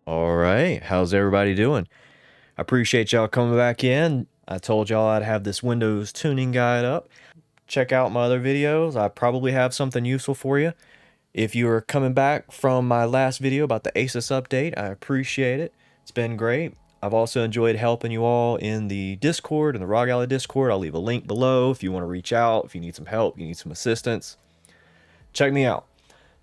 All right, how's everybody doing? I appreciate y'all coming back in. I told y'all I'd have this Windows tuning guide up. Check out my other videos. I probably have something useful for you. If you are coming back from my last video about the Asus update, I appreciate it. It's been great. I've also enjoyed helping you all in the Discord and the Rog Ally Discord. I'll leave a link below if you want to reach out, if you need some help, you need some assistance. Check me out.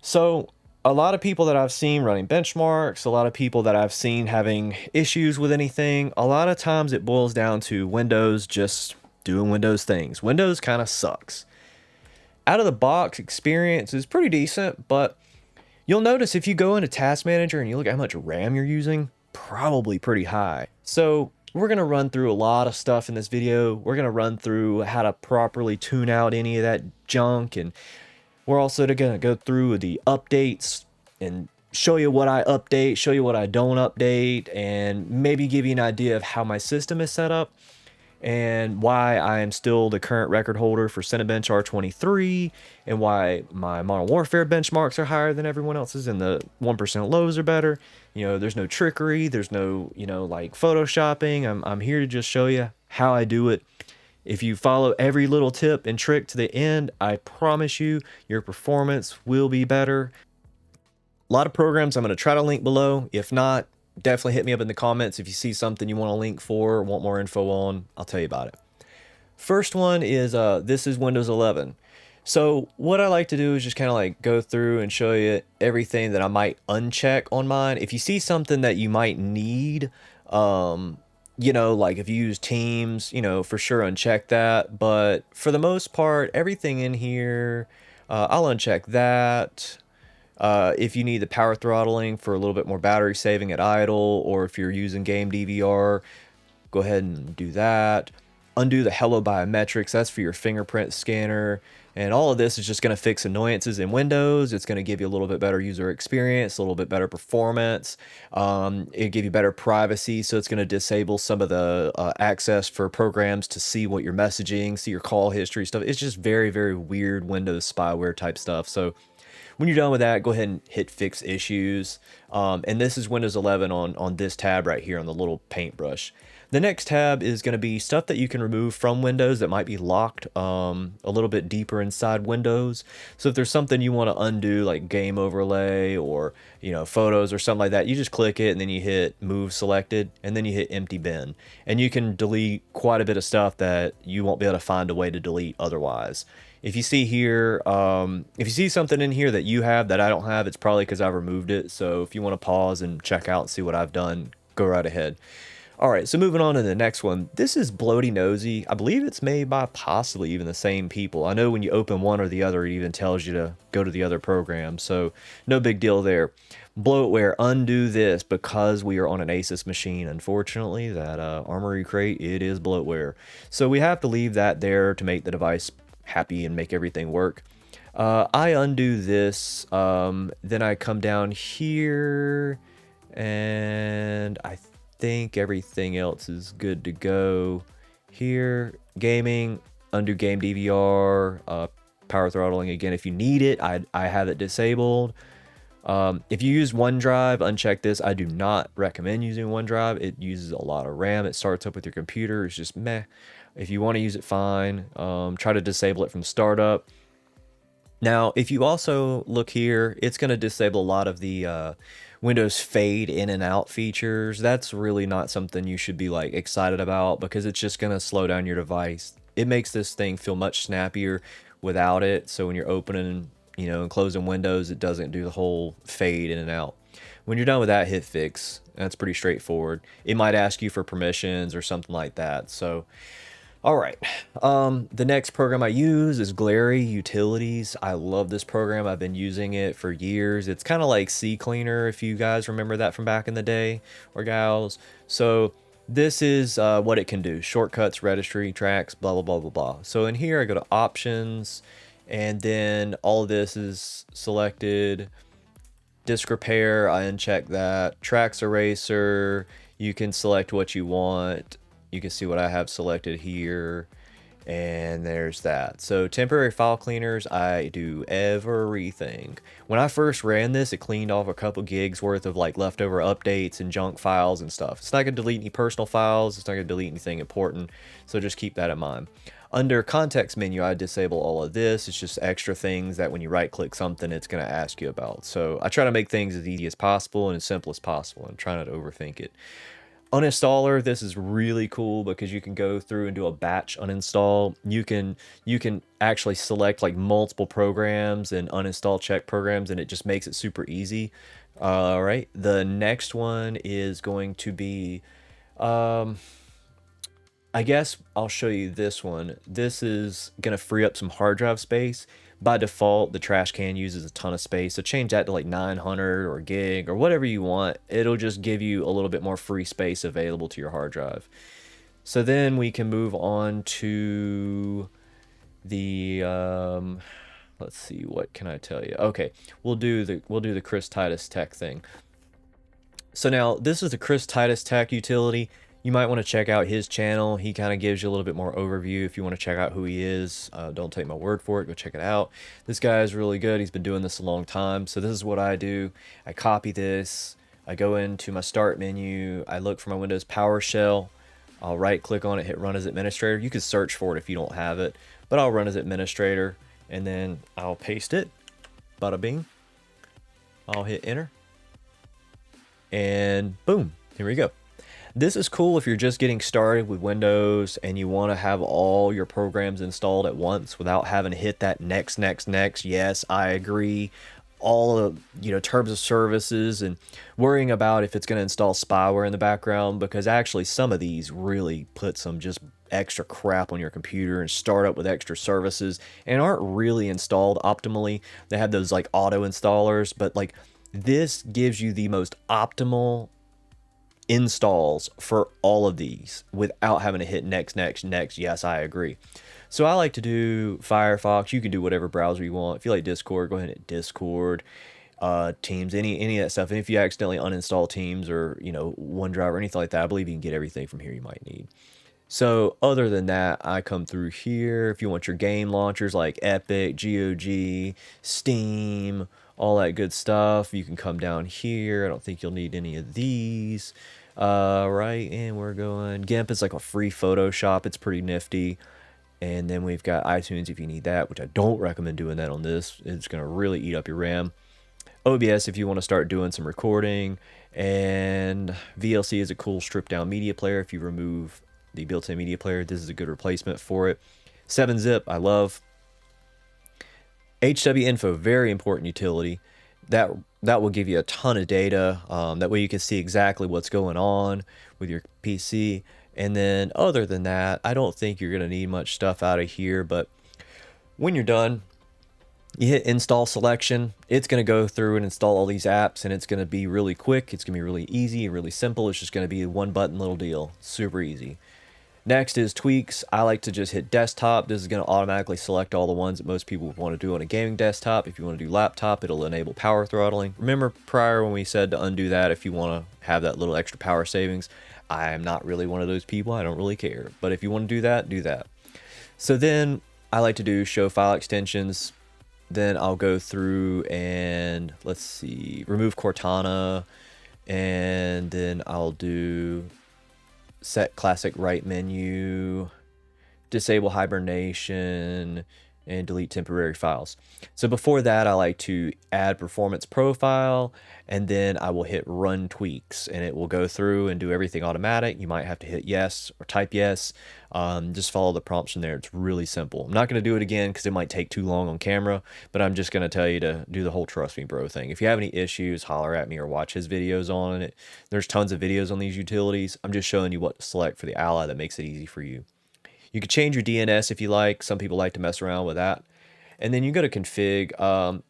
So a lot of people that I've seen running benchmarks, a lot of people that I've seen having issues with anything, a lot of times it boils down to Windows just doing Windows things. Windows kind of sucks. Out of the box experience is pretty decent, but you'll notice if you go into Task Manager and you look at how much RAM you're using, probably pretty high. So we're going to run through a lot of stuff in this video. We're going to run through how to properly tune out any of that junk, and we're also going to go through the updates and show you what I update, show you what I don't update, and maybe give you an idea of how my system is set up and why I am still the current record holder for Cinebench R23 and why my Modern Warfare benchmarks are higher than everyone else's and the 1% lows are better. You know, there's no trickery, there's no, like photoshopping. I'm here to just show you how I do it. If you follow every little tip and trick to the end, I promise you your performance will be better. A lot of programs I'm going to try to link below. If not, definitely hit me up in the comments if you see something you want to link for, want more info on, I'll tell you about it. First one is this is Windows 11. So what I like to do is just kind of like go through and show you everything that I might uncheck on mine. If you see something that you might need, like if you use Teams, for sure uncheck that. But for the most part, everything in here, I'll uncheck that. If you need the power throttling for a little bit more battery saving at idle, or if you're using game DVR, go ahead and do that. Undo the Hello Biometrics, that's for your fingerprint scanner. And all of this is just going to fix annoyances in Windows. It's going to give you a little bit better user experience, a little bit better performance. It'll give you better privacy, so it's going to disable some of the access for programs to see what you're messaging, see your call history stuff. It's just very, very weird Windows spyware type stuff. So when you're done with that, go ahead and hit Fix Issues. And this is Windows 11 on this tab right here on the little paintbrush. The next tab is going to be stuff that you can remove from Windows that might be locked a little bit deeper inside Windows. So if there's something you want to undo, like game overlay or photos or something like that, you just click it and then you hit Move Selected and then you hit Empty Bin. And you can delete quite a bit of stuff that you won't be able to find a way to delete otherwise. If you see here, if you see something in here that you have that I don't have, it's probably because I've removed it. So if you want to pause and check out and see what I've done, go right ahead. All right, so moving on to the next one. This is bloatynosy. I believe it's made by possibly even the same people. I know when you open one or the other, it even tells you to go to the other program. So no big deal there. Bloatware, undo this because we are on an Asus machine. Unfortunately, that Armory crate, it is bloatware. So we have to leave that there to make the device happy and make everything work. I undo this, then I come down here, and I think everything else is good to go. Here, gaming, undo game DVR, power throttling again if you need it. I have it disabled. If you use OneDrive, uncheck this. I do not recommend using OneDrive. It uses a lot of RAM. It starts up with your computer. It's just meh. If you want to use it, fine. Try to disable it from startup. Now, if you also look here, it's going to disable a lot of the Windows fade in and out features. That's really not something you should be like excited about because it's just going to slow down your device. It makes this thing feel much snappier without it. So when you're opening, and closing Windows, it doesn't do the whole fade in and out. When you're done with that, hit Fix. That's pretty straightforward. It might ask you for permissions or something like that. So all right, the next program I use is Glary Utilities. I love this program. I've been using it for years. It's kind of like CCleaner, if you guys remember that from back in the day, or gals. So this is what it can do. Shortcuts, registry, tracks, blah, blah, blah, blah, blah. So in here, I go to Options, and then all of this is selected. Disk Repair, I uncheck that. Tracks Eraser, you can select what you want. You can see what I have selected here. And there's that. So temporary file cleaners, I do everything. When I first ran this, it cleaned off a couple gigs worth of like leftover updates and junk files and stuff. It's not gonna delete any personal files, it's not gonna delete anything important, so just keep that in mind. Under context menu, I disable all of this. It's just extra things that when you right click something, it's gonna ask you about. So I try to make things as easy as possible and as simple as possible and try not to overthink it. Uninstaller, this is really cool because you can go through and do a batch uninstall. You can actually select like multiple programs and uninstall check programs, and it just makes it super easy. All right, the next one is going to be I guess I'll show you this one. This is gonna free up some hard drive space. By default, the trash can uses a ton of space, so change that to like 900 or gig or whatever you want. It'll just give you a little bit more free space available to your hard drive. So then we can move on to the let's see, what can I tell you? Okay, we'll do the Chris Titus Tech thing. So now this is the Chris Titus Tech utility. You might want to check out his channel. He kind of gives you a little bit more overview if you want to check out who he is. Don't take my word for it. Go check it out. This guy is really good. He's been doing this a long time. So this is what I do. I copy this. I go into my start menu. I look for my Windows PowerShell. I'll right click on it, hit run as administrator. You can search for it if you don't have it, but I'll run as administrator and then I'll paste it. Bada bing. I'll hit enter. And boom, here we go. This is cool if you're just getting started with Windows and you want to have all your programs installed at once without having to hit that next. Yes, I agree. All of, terms of services and worrying about if it's going to install spyware in the background, because actually some of these really put some just extra crap on your computer and start up with extra services and aren't really installed optimally. They have those like auto installers, but like this gives you the most optimal installs for all of these without having to hit next. Yes, I agree. So I like to do Firefox. You can do whatever browser you want. If you like Discord, go ahead and hit Discord. Teams, any of that stuff. And if you accidentally uninstall Teams or OneDrive or anything like that, I believe you can get everything from here you might need. So other than that, I come through here. If you want your game launchers like Epic, GOG, Steam, all that good stuff, you can come down here. I don't think you'll need any of these. Right, and we're going GIMP is like a free Photoshop. It's pretty nifty. And then we've got iTunes if you need that, which I don't recommend doing that on this. It's going to really eat up your RAM. OBS if you want to start doing some recording. And VLC is a cool stripped down media player. If you remove the built-in media player, this is a good replacement for it. 7-zip, I love. HW info, very important utility. That will give you a ton of data. That way you can see exactly what's going on with your PC. And then other than that, I don't think you're going to need much stuff out of here. But when you're done, you hit install selection. It's going to go through and install all these apps, and it's going to be really quick. It's going to be really easy and really simple. It's just going to be a one button little deal. Super easy. Next is tweaks. I like to just hit desktop. This is going to automatically select all the ones that most people would want to do on a gaming desktop. If you want to do laptop, it'll enable power throttling. Remember prior when we said to undo that if you want to have that little extra power savings? I am not really one of those people. I don't really care. But if you want to do that, do that. So then I like to do show file extensions. Then I'll go through and let's see, remove Cortana. And then I'll do set classic right menu, disable hibernation, and delete temporary files. So before that, I like to add performance profile, and then I will hit run tweaks, and it will go through and do everything automatic. You might have to hit yes or type yes. Just follow the prompts from there. It's really simple. I'm not going to do it again because it might take too long on camera, but I'm just going to tell you to do the whole trust me bro thing. If you have any issues, holler at me or watch his videos on it. There's tons of videos on these utilities. I'm just showing you what to select for the Ally that makes it easy for you. You can change your DNS if you like. Some people like to mess around with that. And then you go to config.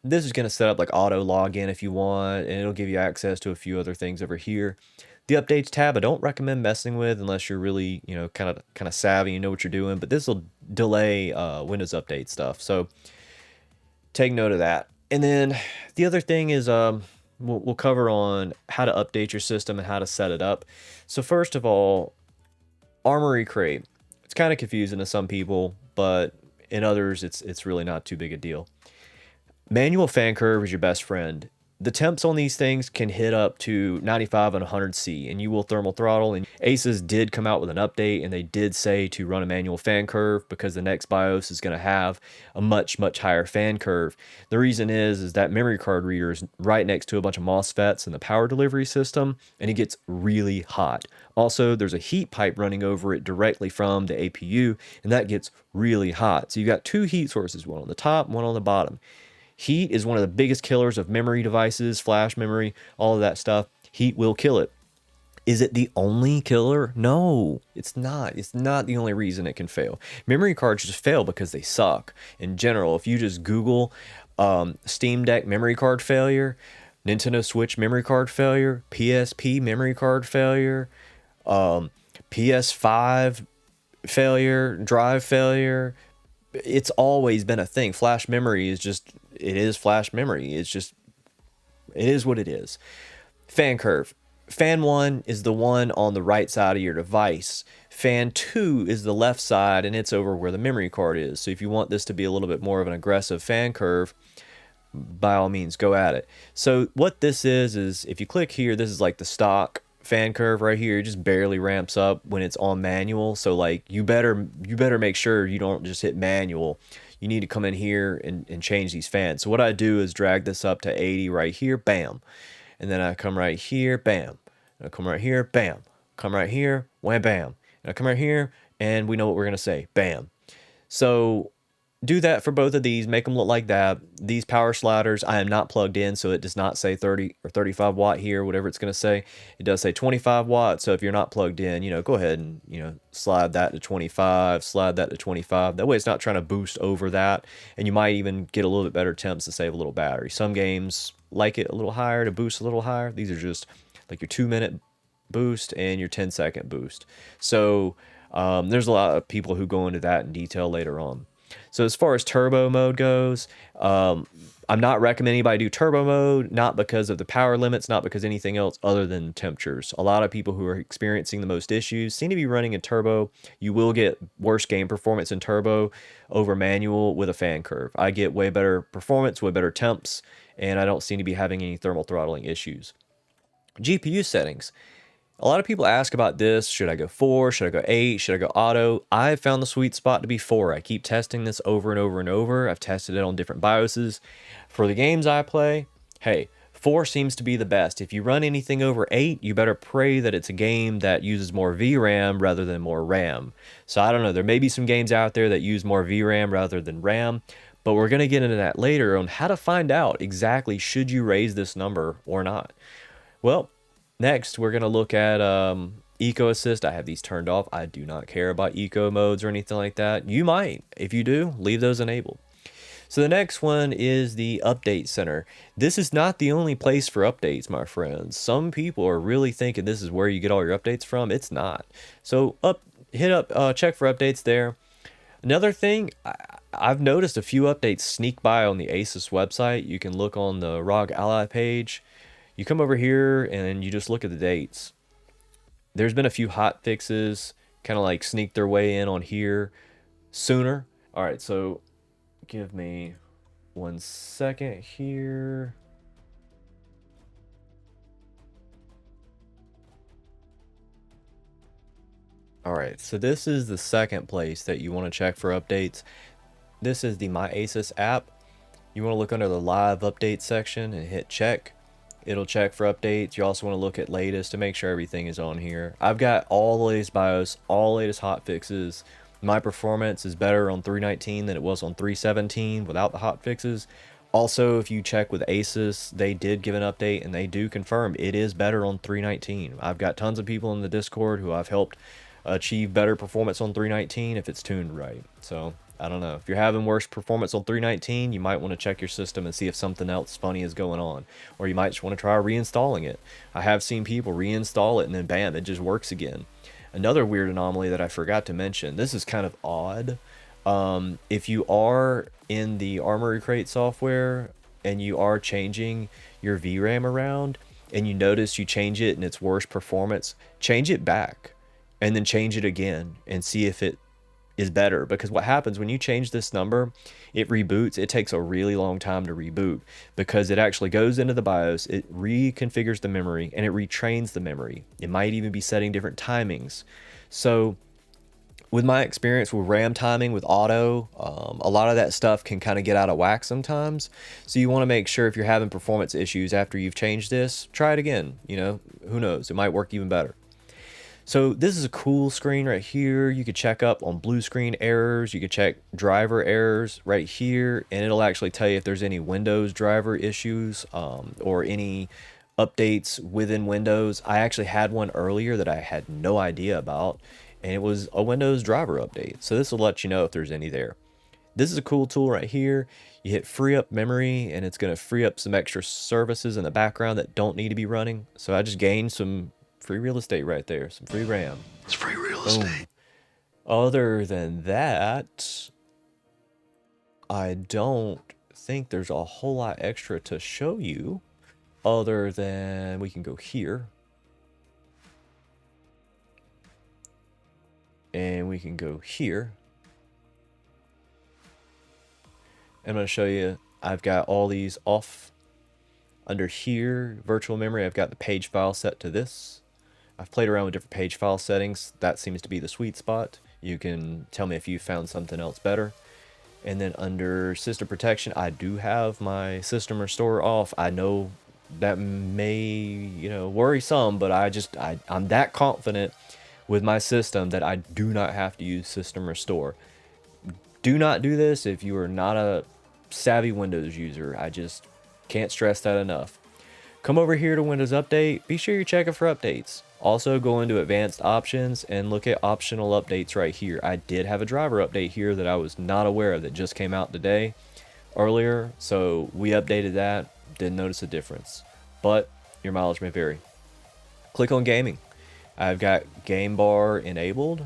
This is going to set up like auto login if you want, and it'll give you access to a few other things over here. The updates tab I don't recommend messing with unless you're really, kind of savvy, you know what you're doing. But this will delay Windows update stuff, so take note of that. And then the other thing is we'll cover on how to update your system and how to set it up. So first of all, Armory Crate. It's kind of confusing to some people, but in others, it's really not too big a deal. Manual fan curve is your best friend. The temps on these things can hit up to 95 and 100C, and you will thermal throttle. And Asus did come out with an update, and they did say to run a manual fan curve because the next BIOS is going to have a much, much higher fan curve. The reason is that memory card reader is right next to a bunch of MOSFETs in the power delivery system, and it gets really hot. Also, there's a heat pipe running over it directly from the APU, and that gets really hot. So you've got two heat sources, one on the top, one on the bottom. Heat is one of the biggest killers of memory devices, flash memory, all of that stuff. Heat will kill it. Is it the only killer? No, it's not. It's not the only reason it can fail. Memory cards just fail because they suck. In general, if you just Google Steam Deck memory card failure, Nintendo Switch memory card failure, PSP memory card failure, PS5 failure, drive failure, it's always been a thing. Flash memory is just, it is flash memory. It's just, it is what it is. Fan curve. Fan 1 is the one on the right side of your device. Fan 2 is the left side, and it's over where the memory card is. So if you want this to be a little bit more of an aggressive fan curve, by all means, go at it. So what this is if you click here, this is like the stock fan curve right here. It just barely ramps up when it's on manual. So like you better make sure you don't just hit manual. You need to come in here and change these fans. So what I do is drag this up to 80 right here, bam. And then I come right here, bam. And I come right here, bam. Come right here, wham, bam. And I come right here, and we know what we're gonna say, bam. So do that for both of these, make them look like that. These power sliders, I am not plugged in, so it does not say 30 or 35 watt here, whatever it's going to say. It does say 25 watts, so if you're not plugged in, go ahead and, slide that to 25, slide that to 25. That way it's not trying to boost over that, and you might even get a little bit better temps to save a little battery. Some games like it a little higher to boost a little higher. These are just like your 2-minute boost and your 10-second boost. So there's a lot of people who go into that in detail later on. So as far as turbo mode goes, I'm not recommending anybody do turbo mode, not because of the power limits, not because anything else other than temperatures. A lot of people who are experiencing the most issues seem to be running in turbo. You will get worse game performance in turbo over manual with a fan curve. I get way better performance, way better temps, and I don't seem to be having any thermal throttling issues. GPU settings. A lot of people ask about this. Should I go 4? Should I go 8? Should I go auto? I've found the sweet spot to be 4. I keep testing this over and over and over. I've tested it on different BIOSes. For the games I play, hey, 4 seems to be the best. If you run anything over 8, you better pray that it's a game that uses more VRAM rather than more RAM. So I don't know. There may be some games out there that use more VRAM rather than RAM, but we're going to get into that later on how to find out exactly should you raise this number or not. Well, next, we're going to look at Eco Assist. I have these turned off. I do not care about eco modes or anything like that. You might. If you do, leave those enabled. So the next one is the Update Center. This is not the only place for updates, my friends. Some people are really thinking this is where you get all your updates from. It's not. So check for updates there. Another thing, I've noticed a few updates sneak by on the Asus website. You can look on the Rog Ally page. You come over here and you just look at the dates. There's been a few hot fixes, kind of like sneak their way in on here sooner. All right, so give me 1 second here. All right, so this is the second place that you want to check for updates. This is the My Asus app. You want to look under the live update section and hit check. It'll check for updates. You also want to look at latest to make sure everything is on here. I've got all the latest BIOS, all the latest hot fixes. My performance is better on 319 than it was on 317 without the hot fixes. Also, if you check with Asus, they did give an update and they do confirm it is better on 319. I've got tons of people in the Discord who I've helped achieve better performance on 319 if it's tuned right. So I don't know. If you're having worse performance on 319, you might want to check your system and see if something else funny is going on. Or you might just want to try reinstalling it. I have seen people reinstall it and then bam, it just works again. Another weird anomaly that I forgot to mention, this is kind of odd. If you are in the Armory Crate software and you are changing your VRAM around and you notice you change it and it's worse performance, change it back and then change it again and see if it is better, because what happens when you change this number, it reboots. It takes a really long time to reboot because it actually goes into the BIOS, it reconfigures the memory, and it retrains the memory. It might even be setting different timings. So with my experience with RAM timing with auto, a lot of that stuff can kind of get out of whack sometimes. So you want to make sure, if you're having performance issues after you've changed this, try it again. You know, who knows, it might work even better. So this is a cool screen right here. You could check up on blue screen errors. You could check driver errors right here, and it'll actually tell you if there's any Windows driver issues, or any updates within Windows. I actually had one earlier that I had no idea about, and it was a Windows driver update. So this will let you know if there's any there. This is a cool tool right here. You hit free up memory, and it's going to free up some extra services in the background that don't need to be running. So I just gained some free real estate right there, some free RAM. It's free real Boom. estate. Other than that, I don't think there's a whole lot extra to show you, other than we can go here. And we can go here. I'm going to show you, I've got all these off. Under here, virtual memory, I've got the page file set to this. I've played around with different page file settings. That seems to be the sweet spot. You can tell me if you found something else better. And then under system protection, I do have my system restore off. I know that may, you know, worry some, but I'm that confident with my system that I do not have to use system restore. Do not do this if you are not a savvy Windows user. I just can't stress that enough. Come over here to Windows Update. Be sure you're checking for updates. Also go into advanced options and look at optional updates right here. I did have a driver update here that I was not aware of that just came out today earlier. So we updated that. Didn't notice a difference. But your mileage may vary. Click on gaming. I've got game bar enabled.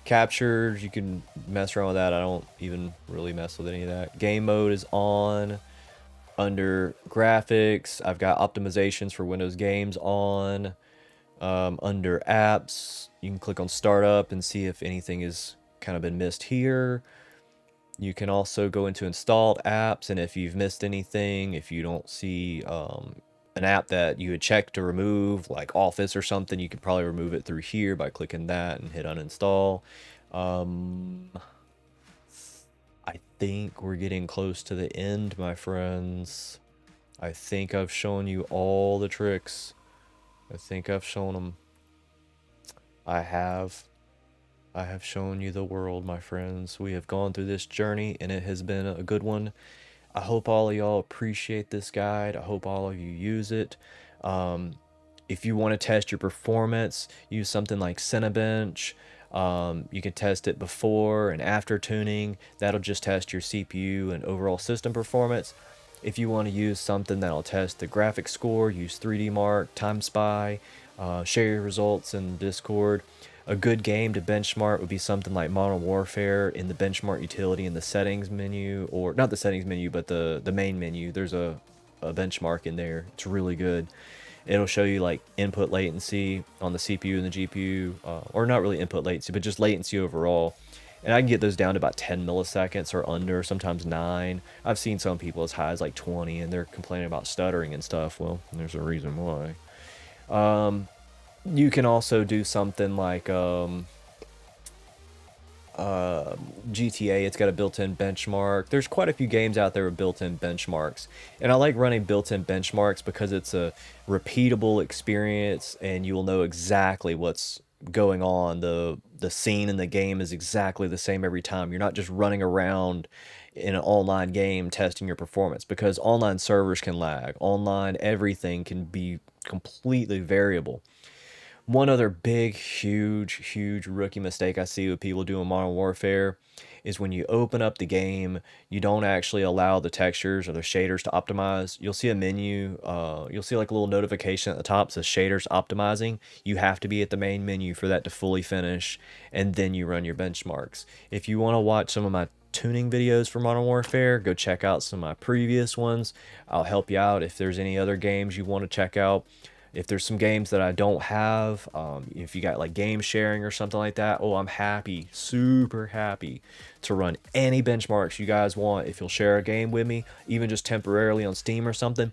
Captured, you can mess around with that. I don't even really mess with any of that. Game mode is on. Under graphics, I've got optimizations for Windows games on. Under apps, you can click on startup and see if anything has kind of been missed here. You can also go into installed apps, and if you've missed anything, if you don't see an app that you had checked to remove, like Office or something, you could probably remove it through here by clicking that and hit uninstall. I think we're getting close to the end, my friends. I think I've shown you all the tricks. I think I've shown them. I have shown you the world, my friends. We have gone through this journey, and it has been a good one. I hope all of y'all appreciate this guide. I hope all of you use it. If you want to test your performance, use something like Cinebench. You can test it before and after tuning. That'll just test your CPU and overall system performance. If you want to use something that'll test the graphics score, use 3D Mark, Time Spy, share your results in Discord. A good game to benchmark would be something like Modern Warfare in the benchmark utility in the settings menu, or not the settings menu, but the main menu. There's a benchmark in there. It's really good. It'll show you like input latency on the CPU and the GPU, or not really input latency, but just latency overall. And I can get those down to about 10 milliseconds or under, sometimes 9. I've seen some people as high as like 20, and they're complaining about stuttering and stuff. Well, there's a reason why. You can also do something like GTA. It's got a built-in benchmark. There's quite a few games out there with built-in benchmarks, and I like running built-in benchmarks because it's a repeatable experience, and you will know exactly what's going on. The scene in the game is exactly the same every time. You're not just running around in an online game testing your performance, because online servers can lag. Online everything can be completely variable. One other big, huge rookie mistake I see with people doing Modern Warfare is when you open up the game, you don't actually allow the textures or the shaders to optimize. You'll see a menu, you'll see like a little notification at the top that says shaders optimizing. You have to be at the main menu for that to fully finish, and then you run your benchmarks. If you want to watch some of my tuning videos for Modern Warfare, go check out some of my previous ones. I'll help you out if there's any other games you want to check out. If there's some games that I don't have, if you got like game sharing or something like that, oh, I'm happy, super happy to run any benchmarks you guys want. If you'll share a game with me, even just temporarily on Steam or something,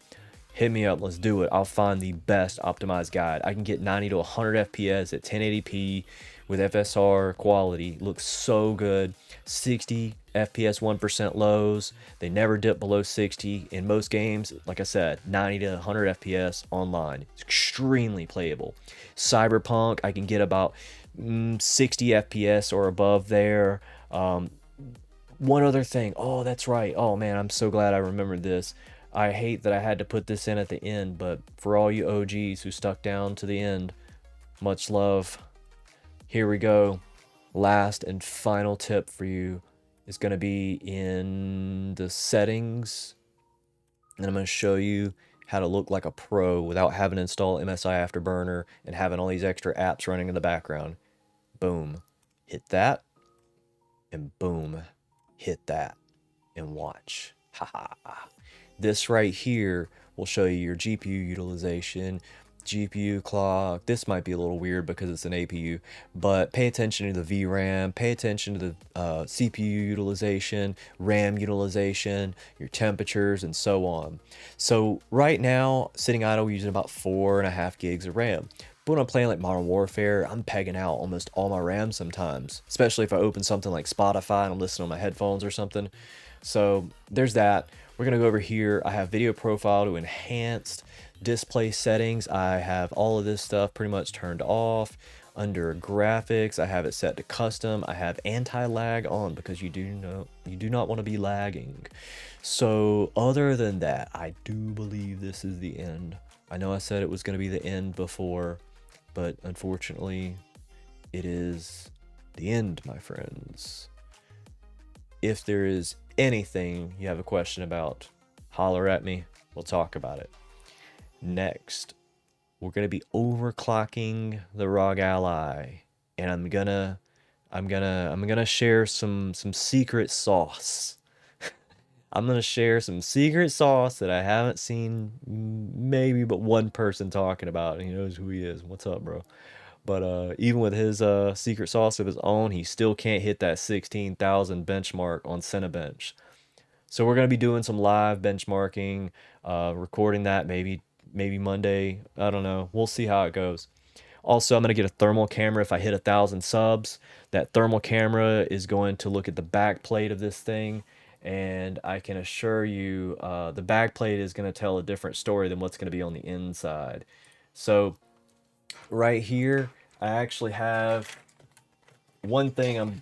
hit me up, let's do it. I'll find the best optimized guide. I can get 90 to 100 FPS at 1080p with FSR quality. Looks so good. 60 FPS 1% lows. They never dip below 60. In most games, like I said, 90 to 100 FPS online. It's extremely playable. Cyberpunk, I can get about 60 FPS or above there. One other thing. Oh, that's right. Oh man, I'm so glad I remembered this. I hate that I had to put this in at the end, but for all you OGs who stuck down to the end, much love. Here we go. Last and final tip for you is going to be in the settings. And I'm going to show you how to look like a pro without having to install MSI Afterburner and having all these extra apps running in the background. Boom. Hit that. And boom. Hit that. And watch. Haha. This right here will show you your GPU utilization, GPU clock. This might be a little weird because it's an APU, but pay attention to the VRAM, pay attention to the CPU utilization, RAM utilization, your temperatures, and so on. So right now, sitting idle, we're using about 4.5 gigs of RAM. But when I'm playing like Modern Warfare, I'm pegging out almost all my RAM sometimes, especially if I open something like Spotify and I'm listening on my headphones or something. So there's that. We're going to go over here. I have video profile to enhanced, display settings. I have all of this stuff pretty much turned off. Under graphics, I have it set to custom. I have anti-lag on because you do not want to be lagging. So other than that, I do believe this is the end. I know I said it was going to be the end before, but unfortunately, it is the end, my friends. If there is anything you have a question about, holler at me. We'll talk about it. Next, we're gonna be overclocking the Rog Ally, and I'm gonna share some secret sauce. I'm gonna share some secret sauce that I haven't seen maybe but one person talking about, and he knows who he is. What's up, bro? But even with his secret sauce of his own, he still can't hit that 16,000 benchmark on Cinebench. So we're going to be doing some live benchmarking, recording that maybe Monday. I don't know. We'll see how it goes. Also, I'm going to get a thermal camera if I hit 1,000 subs. That thermal camera is going to look at the back plate of this thing, and I can assure you the back plate is going to tell a different story than what's going to be on the inside. So right here, I actually have one thing I'm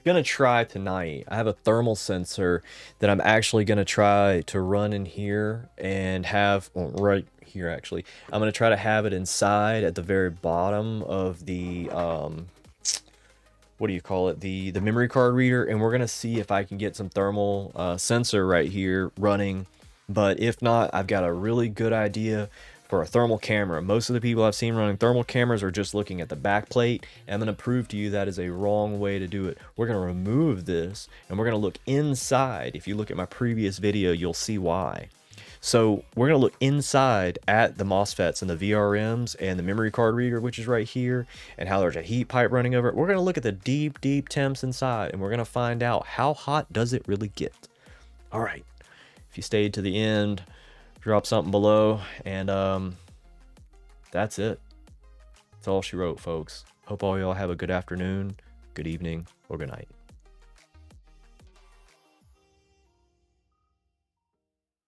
gonna try tonight. I have a thermal sensor that I'm actually gonna try to run in here and have, well, right here actually. I'm gonna try to have it inside at the very bottom of the what do you call it, the memory card reader, and we're gonna see if I can get some thermal sensor right here running. But if not, I've got a really good idea for a thermal camera. Most of the people I've seen running thermal cameras are just looking at the back plate. And I'm going to prove to you that is a wrong way to do it. We're going to remove this and we're going to look inside. If you look at my previous video, you'll see why. So we're going to look inside at the MOSFETs and the VRMs and the memory card reader, which is right here, and how there's a heat pipe running over it. We're going to look at the deep temps inside, and we're going to find out how hot does it really get. All right. If you stayed to the end, drop something below, and that's it. That's all she wrote, folks. Hope all y'all have a good afternoon, good evening, or good night.